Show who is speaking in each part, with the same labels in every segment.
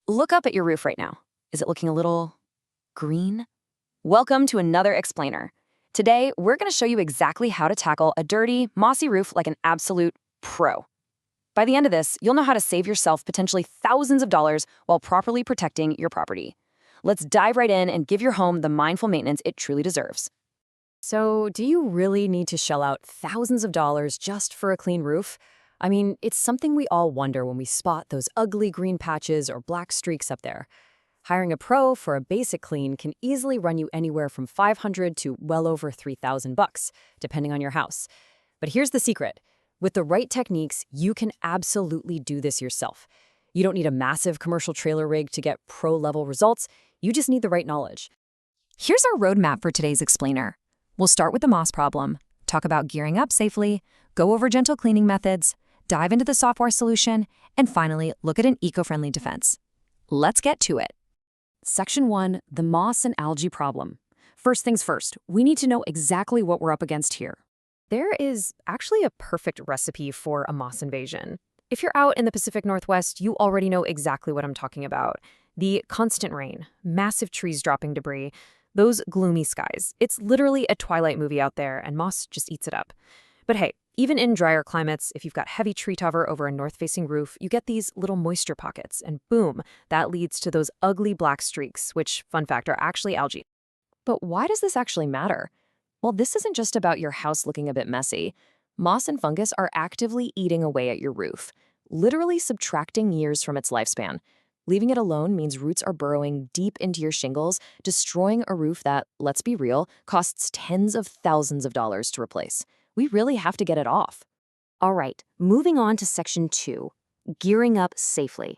Speaker 1: Look up at your roof right now. Is it looking a little green? Welcome to another explainer. Today, we're going to show you exactly how to tackle a dirty, mossy roof like an absolute pro. By the end of this, you'll know how to save yourself potentially thousands of dollars while properly protecting your property. Let's dive right in and give your home the mindful maintenance it truly deserves. So, do you really need to shell out thousands of dollars just for a clean roof? I mean, it's something we all wonder when we spot those ugly green patches or black streaks up there. Hiring a pro for a basic clean can easily run you anywhere from $500 to well over $3,000, depending on your house. But here's the secret. With the right techniques, you can absolutely do this yourself. You don't need a massive commercial trailer rig to get pro-level results. You just need the right knowledge. Here's our roadmap for today's explainer. We'll start with the moss problem, talk about gearing up safely, go over gentle cleaning methods, dive into the software solution, and finally, look at an eco-friendly defense. Let's get to it. Section 1, the moss and algae problem. First things first, we need to know exactly what we're up against here. There is actually a perfect recipe for a moss invasion. If you're out in the Pacific Northwest, you already know exactly what I'm talking about. The constant rain, massive trees dropping debris, those gloomy skies. It's literally a Twilight movie out there, and moss just eats it up. But hey, even in drier climates, if you've got heavy tree cover over a north-facing roof, you get these little moisture pockets, and boom, that leads to those ugly black streaks, which, fun fact, are actually algae. But why does this actually matter? Well, this isn't just about your house looking a bit messy. Moss and fungus are actively eating away at your roof, literally subtracting years from its lifespan. Leaving it alone means roots are burrowing deep into your shingles, destroying a roof that, let's be real, costs tens of thousands of dollars to replace. We really have to get it off. All right, moving on to section 2, gearing up safely.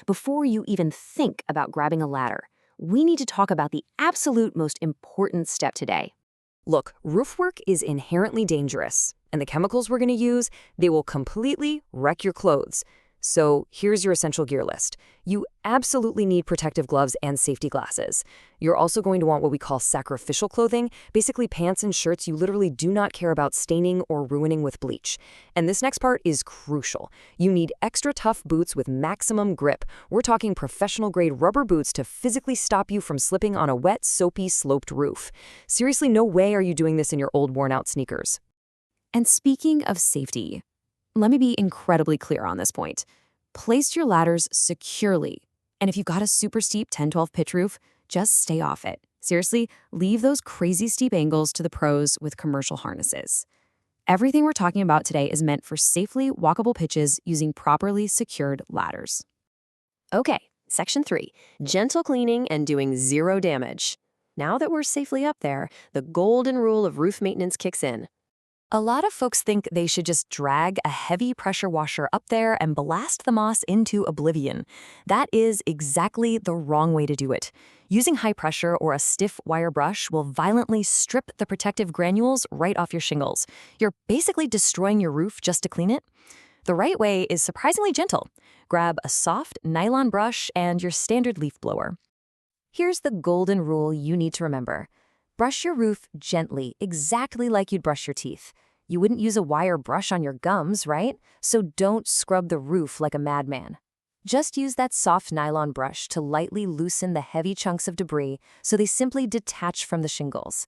Speaker 1: Before you even think about grabbing a ladder, we need to talk about the absolute most important step today. Look, roof work is inherently dangerous, and the chemicals we're going to use, they will completely wreck your clothes. So here's your essential gear list. You absolutely need protective gloves and safety glasses. You're also going to want what we call sacrificial clothing, basically pants and shirts you literally do not care about staining or ruining with bleach. And this next part is crucial. You need extra tough boots with maximum grip. We're talking professional-grade rubber boots to physically stop you from slipping on a wet, soapy, sloped roof. Seriously, no way are you doing this in your old, worn-out sneakers. And speaking of safety, let me be incredibly clear on this point. Place your ladders securely. And if you've got a super steep 10-12 pitch roof, just stay off it. Seriously, leave those crazy steep angles to the pros with commercial harnesses. Everything we're talking about today is meant for safely walkable pitches using properly secured ladders. Okay, section 3, gentle cleaning and doing zero damage. Now that we're safely up there, the golden rule of roof maintenance kicks in. A lot of folks think they should just drag a heavy pressure washer up there and blast the moss into oblivion. That is exactly the wrong way to do it. Using high pressure or a stiff wire brush will violently strip the protective granules right off your shingles. You're basically destroying your roof just to clean it. The right way is surprisingly gentle. Grab a soft nylon brush and your standard leaf blower. Here's the golden rule you need to remember. Brush your roof gently, exactly like you'd brush your teeth. You wouldn't use a wire brush on your gums, right? So don't scrub the roof like a madman. Just use that soft nylon brush to lightly loosen the heavy chunks of debris so they simply detach from the shingles.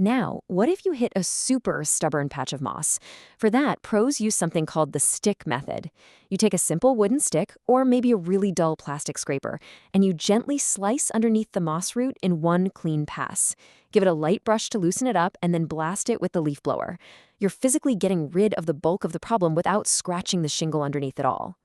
Speaker 1: Now, what if you hit a super stubborn patch of moss? For that, pros use something called the stick method. You take a simple wooden stick, or maybe a really dull plastic scraper, and you gently slice underneath the moss root in one clean pass. Give it a light brush to loosen it up, and then blast it with the leaf blower. You're physically getting rid of the bulk of the problem without scratching the shingle underneath at all.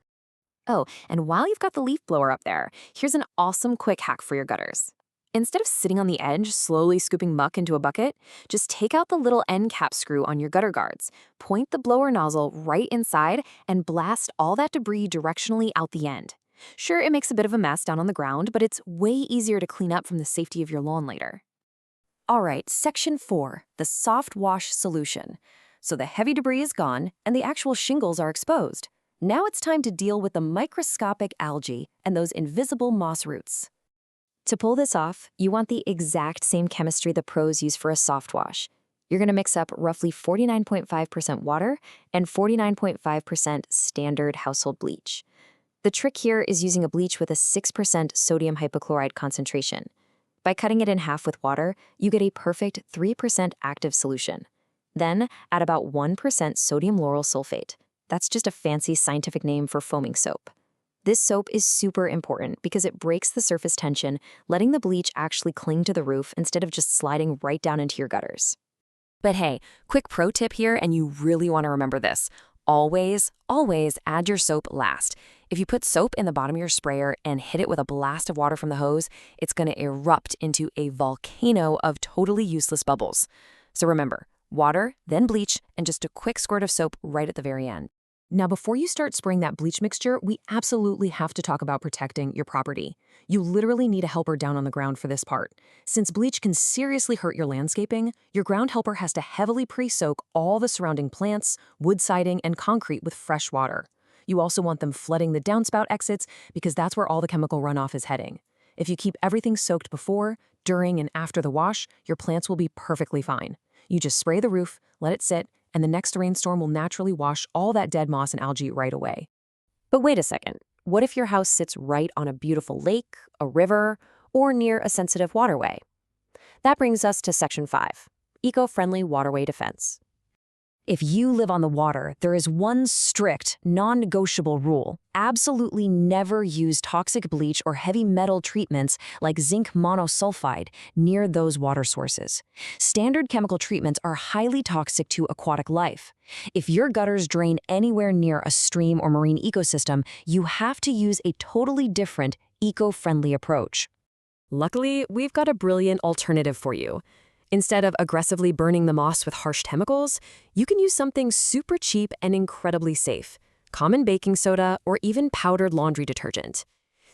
Speaker 1: Oh, and while you've got the leaf blower up there, here's an awesome quick hack for your gutters. Instead of sitting on the edge, slowly scooping muck into a bucket, just take out the little end cap screw on your gutter guards, point the blower nozzle right inside, and blast all that debris directionally out the end. Sure, it makes a bit of a mess down on the ground, but it's way easier to clean up from the safety of your lawn later. All right, section 4, the soft wash solution. So the heavy debris is gone, and the actual shingles are exposed. Now it's time to deal with the microscopic algae and those invisible moss roots. To pull this off, you want the exact same chemistry the pros use for a soft wash. You're going to mix up roughly 49.5% water and 49.5% standard household bleach. The trick here is using a bleach with a 6% sodium hypochlorite concentration. By cutting it in half with water, you get a perfect 3% active solution. Then, add about 1% sodium lauryl sulfate. That's just a fancy scientific name for foaming soap. This soap is super important because it breaks the surface tension, letting the bleach actually cling to the roof instead of just sliding right down into your gutters. But hey, quick pro tip here, and you really want to remember this. Always, always add your soap last. If you put soap in the bottom of your sprayer and hit it with a blast of water from the hose, it's going to erupt into a volcano of totally useless bubbles. So remember, water, then bleach, and just a quick squirt of soap right at the very end. Now, before you start spraying that bleach mixture, we absolutely have to talk about protecting your property. You literally need a helper down on the ground for this part. Since bleach can seriously hurt your landscaping, your ground helper has to heavily pre-soak all the surrounding plants, wood siding, and concrete with fresh water. You also want them flooding the downspout exits because that's where all the chemical runoff is heading. If you keep everything soaked before, during, and after the wash, your plants will be perfectly fine. You just spray the roof, let it sit, and the next rainstorm will naturally wash all that dead moss and algae right away. But wait a second. What if your house sits right on a beautiful lake, a river, or near a sensitive waterway? That brings us to Section 5, Eco-Friendly Waterway Defense. If you live on the water, there is one strict, non-negotiable rule. Absolutely never use toxic bleach or heavy metal treatments like zinc monosulfide near those water sources. Standard chemical treatments are highly toxic to aquatic life. If your gutters drain anywhere near a stream or marine ecosystem, you have to use a totally different, eco-friendly approach. Luckily, we've got a brilliant alternative for you. Instead of aggressively burning the moss with harsh chemicals, you can use something super cheap and incredibly safe: common baking soda or even powdered laundry detergent.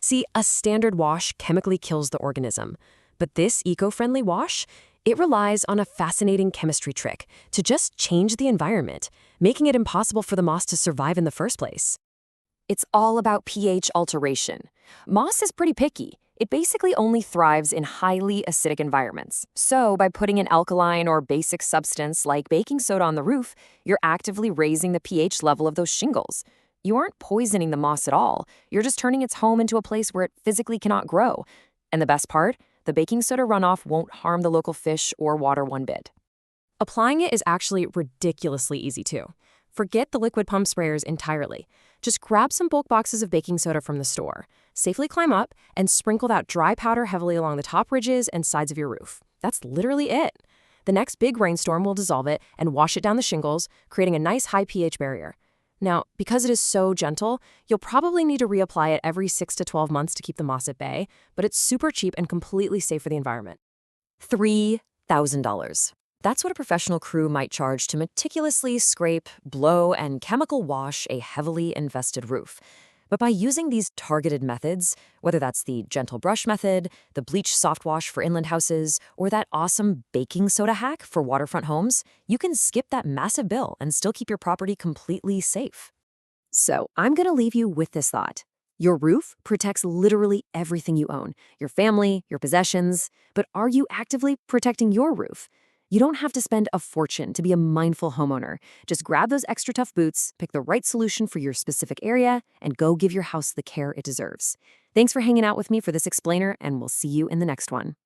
Speaker 1: See, a standard wash chemically kills the organism, but this eco-friendly wash, it relies on a fascinating chemistry trick to just change the environment, making it impossible for the moss to survive in the first place. It's all about pH alteration. Moss is pretty picky. It basically only thrives in highly acidic environments. So by putting an alkaline or basic substance like baking soda on the roof, you're actively raising the pH level of those shingles. You aren't poisoning the moss at all. You're just turning its home into a place where it physically cannot grow. And the best part? The baking soda runoff won't harm the local fish or water one bit. Applying it is actually ridiculously easy too. Forget the liquid pump sprayers entirely. Just grab some bulk boxes of baking soda from the store, safely climb up, and sprinkle that dry powder heavily along the top ridges and sides of your roof. That's literally it. The next big rainstorm will dissolve it and wash it down the shingles, creating a nice high pH barrier. Now, because it is so gentle, you'll probably need to reapply it every 6 to 12 months to keep the moss at bay, but it's super cheap and completely safe for the environment. $3,000. That's what a professional crew might charge to meticulously scrape, blow, and chemical wash a heavily invested roof. But by using these targeted methods, whether that's the gentle brush method, the bleach soft wash for inland houses, or that awesome baking soda hack for waterfront homes, you can skip that massive bill and still keep your property completely safe. So I'm going to leave you with this thought. Your roof protects literally everything you own, your family, your possessions, but are you actively protecting your roof? You don't have to spend a fortune to be a mindful homeowner. Just grab those extra tough boots, pick the right solution for your specific area, and go give your house the care it deserves. Thanks for hanging out with me for this explainer, and we'll see you in the next one.